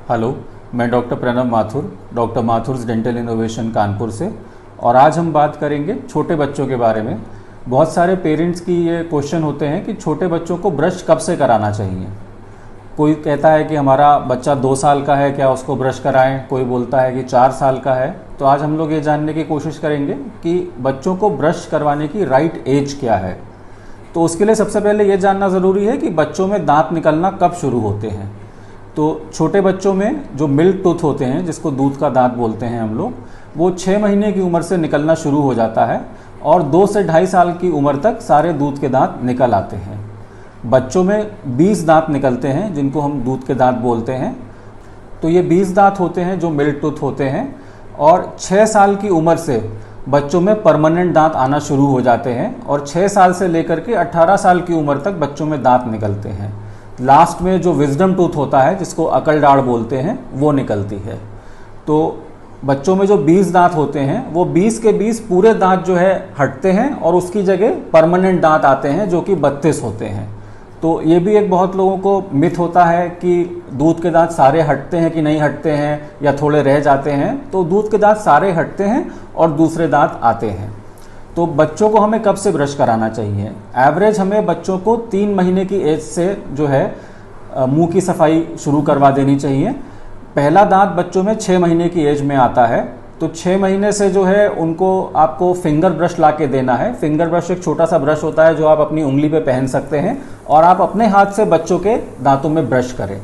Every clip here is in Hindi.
हेलो, मैं doctor Pranav Mathur, doctor Mathur's dental innovation Kanpur से। और आज हम बात करेंगे छोटे बच्चों के बारे में। बहुत सारे पेरेंट्स की ये क्वेश्चन होते हैं कि छोटे बच्चों को ब्रश कब से कराना चाहिए। कोई कहता है कि हमारा बच्चा 2 साल का है, क्या उसको ब्रश कराएं। कोई बोलता है कि 4 साल का है। तो आज हम लोग ये जानने की कोशिश करेंगे कि बच्चों को ब्रश करवाने की राइट एज क्या है। तो उसके लिए सबसे पहले ये जानना ज़रूरी है कि बच्चों में दांत निकलना कब शुरू होते हैं। तो छोटे बच्चों में जो मिल्क टूथ होते हैं, जिसको दूध का दांत बोलते हैं हम लोग, वो 6 महीने की उम्र से निकलना शुरू हो जाता है और 2 से 2.5 साल की उम्र तक सारे दूध के दांत निकल आते हैं। बच्चों में 20 दांत निकलते हैं जिनको हम दूध के दांत बोलते हैं। तो ये 20 दांत होते हैं जो मिल्क टूथ होते हैं। और 6 साल की उम्र से बच्चों में परमानेंट दांत आना शुरू हो जाते हैं और 6 साल से लेकर के 18 साल की उम्र तक बच्चों में दांत निकलते हैं। लास्ट में जो विजडम टूथ होता है, जिसको अकल दाढ़ बोलते हैं, वो निकलती है। तो बच्चों में जो 20 दांत होते हैं वो 20 के 20 पूरे दांत जो है हटते हैं और उसकी जगह परमानेंट दांत आते हैं जो कि 32 होते हैं। तो ये भी एक बहुत लोगों को मिथ होता है कि दूध के दांत सारे हटते हैं कि नहीं हटते हैं या थोड़े रह जाते हैं। तो दूध के दांत सारे हटते हैं और दूसरे दांत आते हैं। तो बच्चों को हमें कब से ब्रश कराना चाहिए? एवरेज हमें बच्चों को 3 महीने की एज से जो है मुंह की सफाई शुरू करवा देनी चाहिए। पहला दांत बच्चों में 6 महीने की एज में आता है। तो 6 महीने से जो है उनको आपको फिंगर ब्रश ला के देना है। फिंगर ब्रश एक छोटा सा ब्रश होता है जो आप अपनी उंगली पे पहन सकते हैं और आप अपने हाथ से बच्चों के दांतों में ब्रश करें।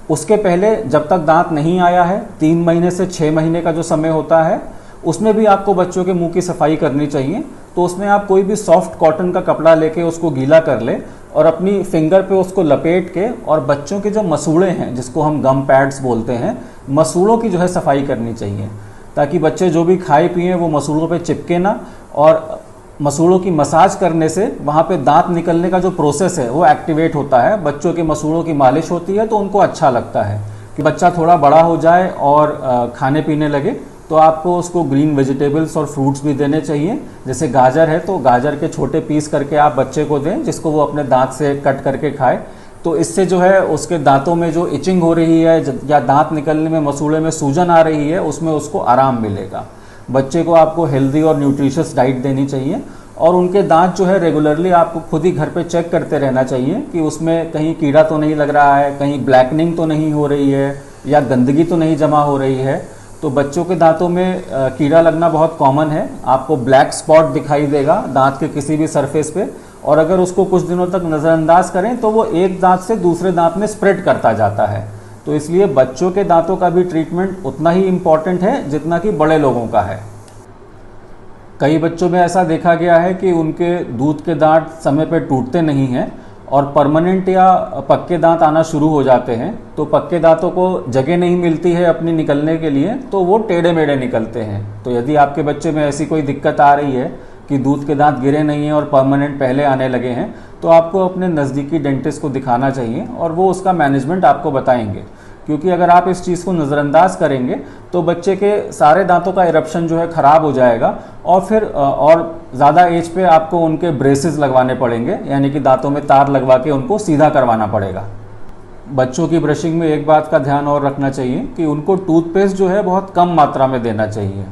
उसके पहले जब तक दांत नहीं आया है, 3 महीने से 6 महीने का जो समय होता है, उसमें भी आपको बच्चों के मुंह की सफाई करनी चाहिए। तो उसमें आप कोई भी सॉफ्ट कॉटन का कपड़ा लेके उसको गीला कर ले और अपनी फिंगर पे उसको लपेट के और बच्चों के जो मसूड़े हैं, जिसको हम गम पैड्स बोलते हैं, मसूड़ों की जो है सफाई करनी चाहिए, ताकि बच्चे जो भी खाए पिए वो मसूड़ों पे चिपके ना। और मसूड़ों की मसाज करने से वहाँ पे दांत निकलने का जो प्रोसेस है वो एक्टिवेट होता है। बच्चों के मसूड़ों की मालिश होती है तो उनको अच्छा लगता है कि बच्चा थोड़ा बड़ा हो जाए और खाने पीने लगे। तो आपको उसको ग्रीन वेजिटेबल्स और फ्रूट्स भी देने चाहिए। जैसे गाजर है तो गाजर के छोटे पीस करके आप बच्चे को दें, जिसको वो अपने दांत से कट करके खाए। तो इससे जो है उसके दांतों में जो इचिंग हो रही है या दांत निकलने में मसूड़े में सूजन आ रही है, उसमें उसको आराम मिलेगा। बच्चे को आपको हेल्दी और न्यूट्रिशियस डाइट देनी चाहिए और उनके दांत जो है रेगुलरली आपको खुद ही घर पे चेक करते रहना चाहिए कि उसमें कहीं कीड़ा तो नहीं लग रहा है, कहीं ब्लैकनिंग तो नहीं हो रही है या गंदगी तो नहीं जमा हो रही है। तो बच्चों के दांतों में कीड़ा लगना बहुत कॉमन है। आपको ब्लैक स्पॉट दिखाई देगा दांत के किसी भी सरफेस पे, और अगर उसको कुछ दिनों तक नज़रअंदाज करें तो वो एक दांत से दूसरे दांत में स्प्रेड करता जाता है। तो इसलिए बच्चों के दांतों का भी ट्रीटमेंट उतना ही इम्पॉर्टेंट है जितना कि बड़े लोगों का है। कई बच्चों में ऐसा देखा गया है कि उनके दूध के दांत समय पे टूटते नहीं हैं और परमानेंट या पक्के दांत आना शुरू हो जाते हैं। तो पक्के दांतों को जगह नहीं मिलती है अपनी निकलने के लिए, तो वो टेढ़े मेढ़े निकलते हैं। तो यदि आपके बच्चे में ऐसी कोई दिक्कत आ रही है कि दूध के दांत गिरे नहीं हैं और परमानेंट पहले आने लगे हैं, तो आपको अपने नज़दीकी डेंटिस्ट को दिखाना चाहिए और वो उसका मैनेजमेंट आपको बताएंगे। क्योंकि अगर आप इस चीज़ को नज़रअंदाज करेंगे तो बच्चे के सारे दांतों का इरप्शन जो है ख़राब हो जाएगा और फिर और ज़्यादा एज पे आपको उनके ब्रेसेस लगवाने पड़ेंगे, यानी कि दांतों में तार लगवा के उनको सीधा करवाना पड़ेगा। बच्चों की ब्रशिंग में एक बात का ध्यान और रखना चाहिए कि उनको टूथपेस्ट जो है बहुत कम मात्रा में देना चाहिए।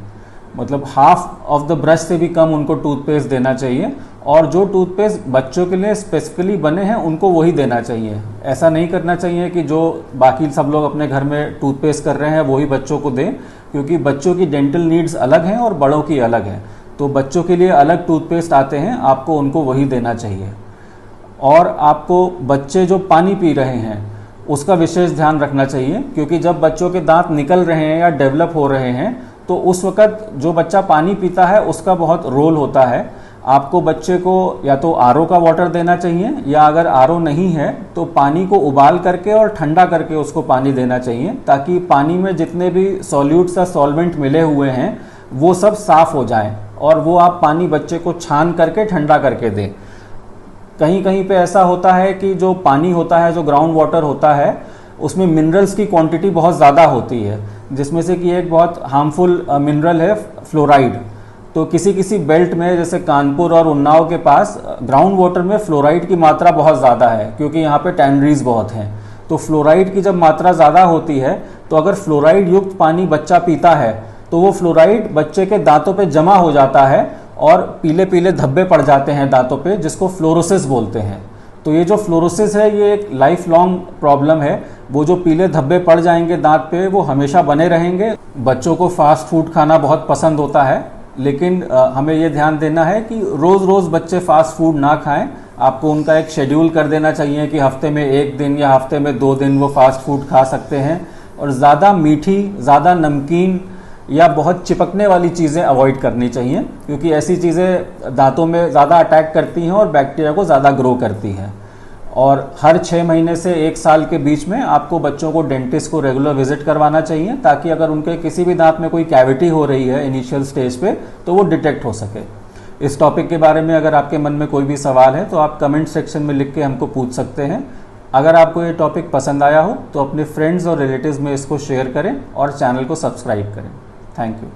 मतलब हाफ ऑफ द ब्रश से भी कम उनको टूथपेस्ट देना चाहिए और जो टूथपेस्ट बच्चों के लिए स्पेसिफिकली बने हैं उनको वही देना चाहिए। ऐसा नहीं करना चाहिए कि जो बाकी सब लोग अपने घर में टूथपेस्ट कर रहे हैं वही बच्चों को दें, क्योंकि बच्चों की डेंटल नीड्स अलग हैं और बड़ों की अलग हैं। तो बच्चों के लिए अलग टूथपेस्ट आते हैं, आपको उनको वही देना चाहिए। और आपको बच्चे जो पानी पी रहे हैं उसका विशेष ध्यान रखना चाहिए, क्योंकि जब बच्चों के दांत निकल रहे हैं या डेवलप हो रहे हैं तो उस वक़्त जो बच्चा पानी पीता है उसका बहुत रोल होता है। आपको बच्चे को या तो आरओ का वाटर देना चाहिए, या अगर आरओ नहीं है तो पानी को उबाल करके और ठंडा करके उसको पानी देना चाहिए, ताकि पानी में जितने भी सॉल्यूट्स या सॉल्वेंट मिले हुए हैं वो सब साफ़ हो जाएं और वो आप पानी बच्चे को छान करके ठंडा करके दें। कहीं कहीं पे ऐसा होता है कि जो पानी होता है, जो ग्राउंड वाटर होता है, उसमें मिनरल्स की क्वांटिटी बहुत ज़्यादा होती है, जिसमें से कि एक बहुत हार्मफुल मिनरल है फ्लोराइड। तो किसी किसी बेल्ट में जैसे कानपुर और उन्नाव के पास ग्राउंड वाटर में फ्लोराइड की मात्रा बहुत ज़्यादा है, क्योंकि यहाँ पे टैनरीज बहुत हैं। तो फ्लोराइड की जब मात्रा ज़्यादा होती है तो अगर फ्लोराइड युक्त पानी बच्चा पीता है तो वो फ्लोराइड बच्चे के दांतों पे जमा हो जाता है और पीले पीले धब्बे पड़ जाते हैं दांतों पे, जिसको फ्लोरोसिस बोलते हैं। तो ये जो फ्लोरोसिस है ये एक लाइफ लॉन्ग प्रॉब्लम है। वो जो पीले धब्बे पड़ जाएंगे दांत पे वो हमेशा बने रहेंगे। बच्चों को फास्ट फूड खाना बहुत पसंद होता है, लेकिन हमें ये ध्यान देना है कि रोज़ रोज़ बच्चे फास्ट फूड ना खाएं। आपको उनका एक शेड्यूल कर देना चाहिए कि हफ्ते में 1 दिन या हफ्ते में 2 दिन वो फास्ट फूड खा सकते हैं। और ज़्यादा मीठी, ज़्यादा नमकीन या बहुत चिपकने वाली चीज़ें अवॉइड करनी चाहिए, क्योंकि ऐसी चीज़ें दांतों में ज़्यादा अटैक करती हैं और बैक्टीरिया को ज़्यादा ग्रो करती हैं। और हर 6 महीने से 1 साल के बीच में आपको बच्चों को डेंटिस्ट को रेगुलर विजिट करवाना चाहिए, ताकि अगर उनके किसी भी दांत में कोई कैविटी हो रही है इनिशियल स्टेज पे तो वो डिटेक्ट हो सके। इस टॉपिक के बारे में अगर आपके मन में कोई भी सवाल है तो आप कमेंट सेक्शन में लिख के हमको पूछ सकते हैं। अगर आपको ये टॉपिक पसंद आया हो तो अपने फ्रेंड्स और रिलेटिव्स में इसको शेयर करें और चैनल को सब्सक्राइब करें। Thank you.